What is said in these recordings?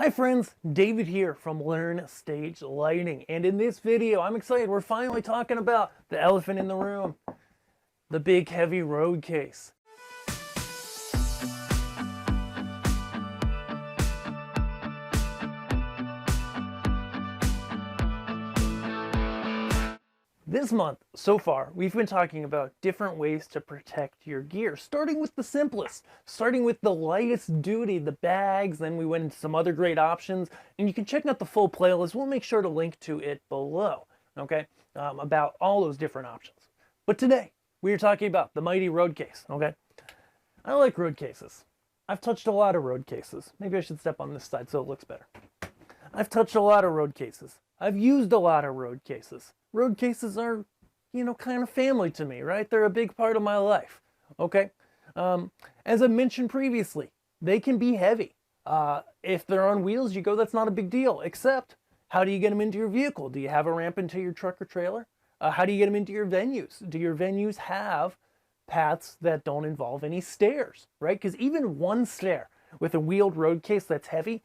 Hi friends, David here from Learn Stage Lighting, and in this video I'm excited. We're finally talking about the elephant in the room, the big heavy road case. This month, so far, we've been talking about different ways to protect your gear, starting with the simplest, starting with the lightest duty, the bags, then we went into some other great options, and you can check out the full playlist. We'll make sure to link to it below, okay, about all those different options. But today, we are talking about the mighty road case, okay? I like road cases. I've touched a lot of road cases. Maybe I should step on this side so it looks better. I've touched a lot of road cases. I've used a lot of road cases. Road cases are, kind of family to me, right? They're a big part of my life, okay? As I mentioned previously, they can be heavy. If they're on wheels, you go, that's not a big deal, except how do you get them into your vehicle? Do you have a ramp into your truck or trailer? How do you get them into your venues? Do your venues have paths that don't involve any stairs, right? Because even one stair with a wheeled road case that's heavy,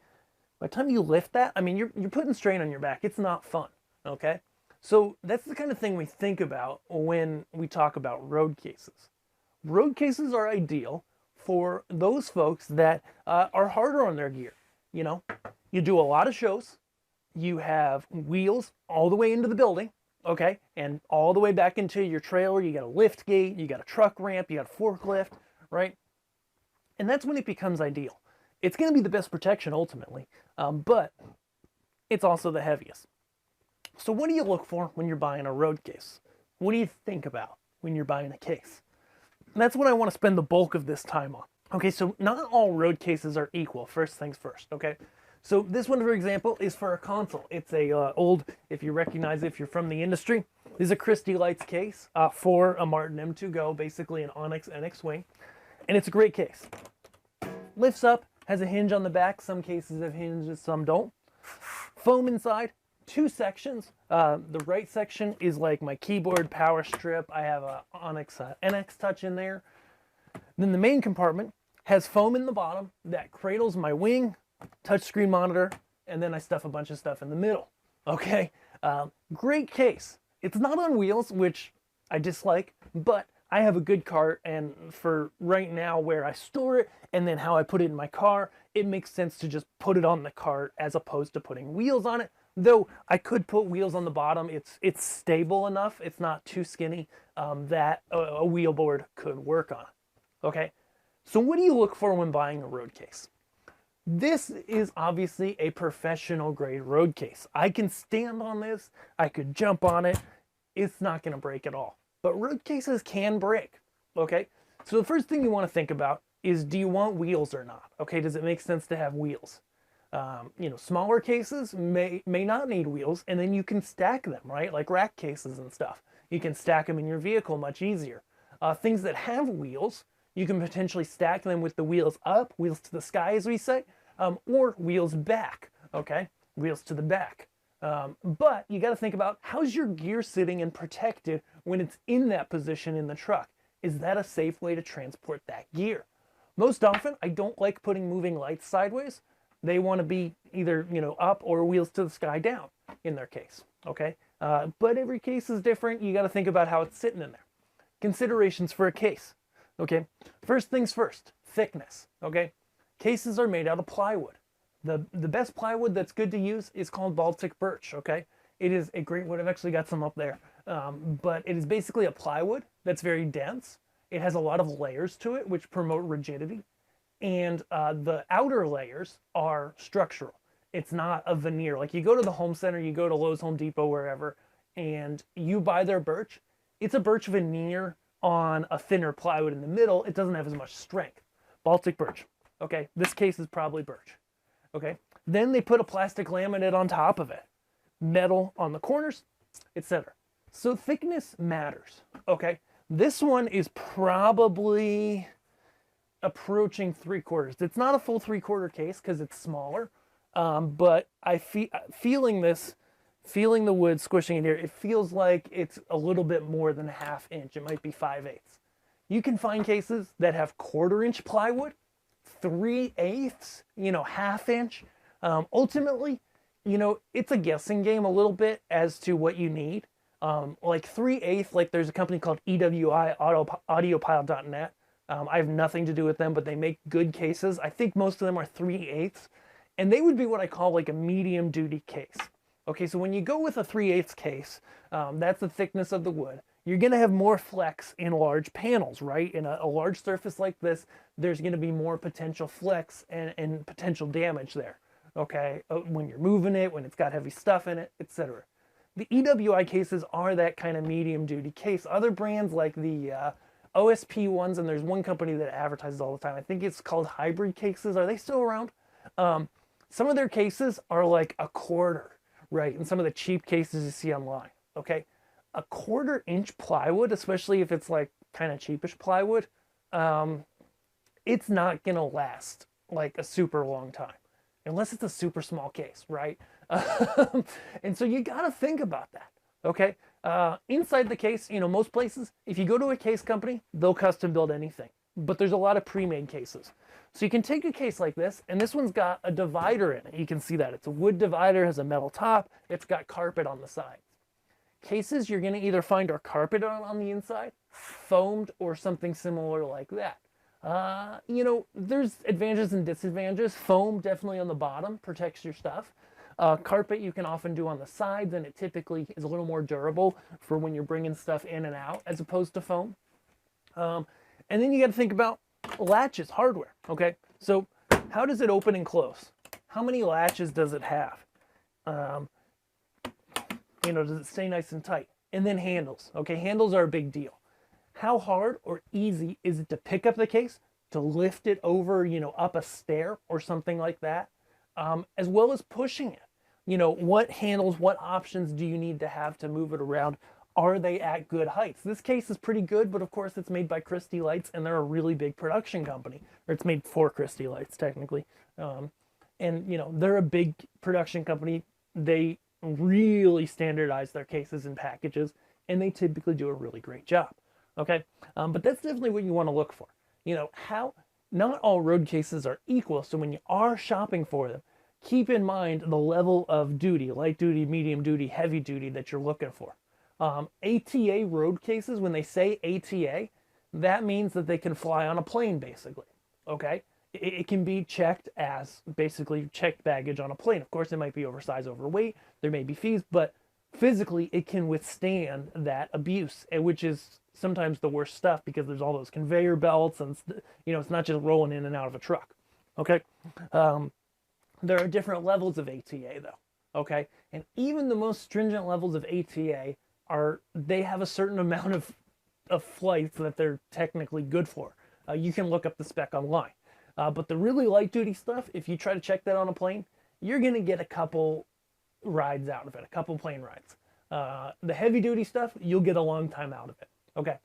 by the time you lift that, I mean, you're putting strain on your back. It's not fun, okay? So that's the kind of thing we think about when we talk about road cases. Road cases are ideal for those folks that are harder on their gear. You do a lot of shows, you have wheels all the way into the building, okay, and all the way back into your trailer. You got a lift gate, you got a truck ramp, you got a forklift, right? And that's when it becomes ideal. It's going to be the best protection ultimately, but it's also the heaviest. So what do you look for when you're buying a road case? What do you think about when you're buying a case? And that's what I want to spend the bulk of this time on. Okay, so not all road cases are equal, first things first, okay? So this one, for example, is for a console. It's a old, if you recognize it, if you're from the industry, this is a Christie Lights case for a Martin M2 Go, basically an Onyx NX Wing. And it's a great case. Lifts up, has a hinge on the back. Some cases have hinges, some don't. Foam inside. Two sections. The right section is like my keyboard power strip. I have a Onyx NX Touch in there. Then the main compartment has foam in the bottom that cradles my wing, touchscreen monitor, and then I stuff a bunch of stuff in the middle. Okay, great case. It's not on wheels, which I dislike, but I have a good cart, and for right now where I store it and then how I put it in my car, it makes sense to just put it on the cart as opposed to putting wheels on it. Though I could put wheels on the bottom, it's stable enough, it's not too skinny, that a wheel board could work on. Okay, so what do you look for when buying a road case? This is obviously a professional grade road case. I can stand on this, I could jump on it, it's not going to break at all. But road cases can break, okay? So the first thing you want to think about is, do you want wheels or not? Okay, does it make sense to have wheels? Smaller cases may not need wheels, and then you can stack them, right? Like rack cases and stuff. You can stack them in your vehicle much easier. Things that have wheels, you can potentially stack them with the wheels up, wheels to the sky, as we say, or wheels back, okay? Wheels to the back. But you got to think about, how's your gear sitting and protected when it's in that position in the truck? Is that a safe way to transport that gear? Most often, I don't like putting moving lights sideways. They want to be either, up or wheels to the sky down in their case, okay? But every case is different. You got to think about how it's sitting in there. Considerations for a case, okay? First things first, thickness, okay? Cases are made out of plywood. The best plywood that's good to use is called Baltic birch, okay? It is a great wood. I've actually got some up there. But it is basically a plywood that's very dense. It has a lot of layers to it, which promote rigidity. And the outer layers are structural. It's not a veneer. Like you go to the home center, you go to Lowe's, Home Depot, wherever, and you buy their birch. It's a birch veneer on a thinner plywood in the middle. It doesn't have as much strength. Baltic birch. Okay, this case is probably birch. Okay, then they put a plastic laminate on top of it. Metal on the corners, etc. So thickness matters. Okay, this one is probably approaching 3/4. It's not a full 3/4 case because it's smaller, but feeling the wood squishing in here, it feels like it's a little bit more than a 1/2 inch. It might be 5/8. You can find cases that have 1/4 inch plywood, 3/8, 1/2 inch. Ultimately, it's a guessing game a little bit as to what you need. Like 3/8, like there's a company called EWI, Audiopile.net. I have nothing to do with them, but they make good cases. I think most of them are 3/8, and they would be what I call like a medium duty case. Okay, so when you go with a 3/8 case, that's the thickness of the wood. You're going to have more flex in large panels, right? In a large surface like this, there's going to be more potential flex and potential damage there. Okay, when you're moving it, when it's got heavy stuff in it, etc. The EWI cases are that kind of medium duty case. Other brands like the OSP ones, and there's one company that advertises all the time. I think it's called Hybrid Cases. Are they still around? Some of their cases are like a quarter, right? And some of the cheap cases you see online, okay? A 1/4 inch plywood, especially if it's like kind of cheapish plywood, it's not gonna last like a super long time, unless it's a super small case, right? And so you gotta think about that, okay? Inside the case, most places, if you go to a case company, they'll custom build anything. But there's a lot of pre-made cases. So you can take a case like this, and this one's got a divider in it. You can see that. It's a wood divider, has a metal top, it's got carpet on the sides. Cases you're gonna either find are carpet on the inside, foamed, or something similar like that. There's advantages and disadvantages. Foam definitely on the bottom, protects your stuff. Carpet you can often do on the sides, and it typically is a little more durable for when you're bringing stuff in and out as opposed to foam. And then you got to think about latches, hardware, okay? So how does it open and close? How many latches does it have? Does it stay nice and tight? And then handles, okay? Handles are a big deal. How hard or easy is it to pick up the case, to lift it over, up a stair or something like that, as well as pushing it? What handles, what options do you need to have to move it around? Are they at good heights? This case is pretty good, but of course it's made by Christie Lights, and they're a really big production company. Or it's made for Christie Lights, technically. They're a big production company. They really standardize their cases and packages, and they typically do a really great job. Okay? But that's definitely what you want to look for. Not all road cases are equal, so when you are shopping for them, keep in mind the level of duty, light duty, medium duty, heavy duty that you're looking for. ATA road cases, when they say ATA, that means that they can fly on a plane, basically, okay? It can be checked as basically checked baggage on a plane. Of course, it might be oversized, overweight, there may be fees, but physically it can withstand that abuse, which is sometimes the worst stuff because there's all those conveyor belts and, it's not just rolling in and out of a truck, okay? There are different levels of ATA, though, okay? And even the most stringent levels of ATA they have a certain amount of flights that they're technically good for. You can look up the spec online. But the really light duty stuff, if you try to check that on a plane, you're gonna get a couple rides out of it, a couple plane rides. The heavy duty stuff, you'll get a long time out of it, okay?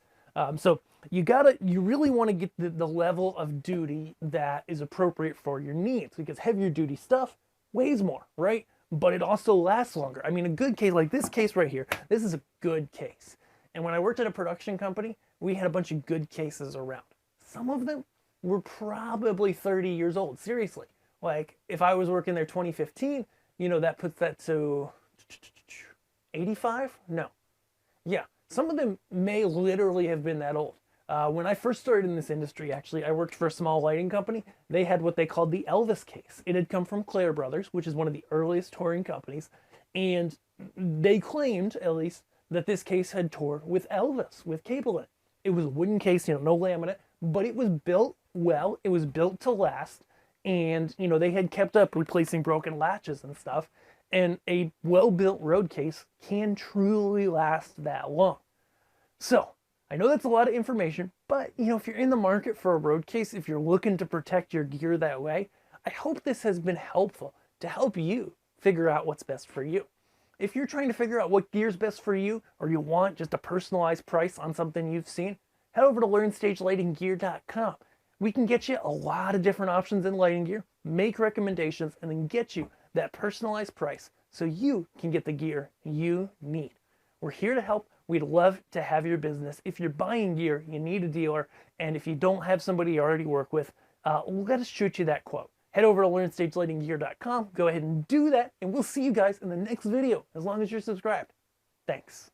So you really wanna get the level of duty that is appropriate for your needs, because heavier duty stuff weighs more, right? But it also lasts longer. I mean, a good case, like this case right here, this is a good case. And when I worked at a production company, we had a bunch of good cases around. Some of them were probably 30 years old, seriously. Like, if I was working there 2015, that puts that to 85? No. Yeah, some of them may literally have been that old. When I first started in this industry, actually, I worked for a small lighting company. They had what they called the Elvis case. It had come from Clare Brothers, which is one of the earliest touring companies, and they claimed, at least, that this case had toured with Elvis, with cable in it. It was a wooden case, no laminate, but it was built well, it was built to last, and, they had kept up replacing broken latches and stuff, and a well-built road case can truly last that long. So, I know that's a lot of information, but if you're in the market for a road case, if you're looking to protect your gear that way, I hope this has been helpful to help you figure out what's best for you. If you're trying to figure out what gear's best for you, or you want just a personalized price on something you've seen, head over to LearnStageLightingGear.com. We can get you a lot of different options in lighting gear, make recommendations, and then get you that personalized price so you can get the gear you need. We're here to help. We'd love to have your business. If you're buying gear, you need a dealer, and if you don't have somebody you already work with, let us shoot you that quote. head over to learnstagelightinggear.com. Go ahead and do that, and we'll see you guys in the next video, as long as you're subscribed. Thanks.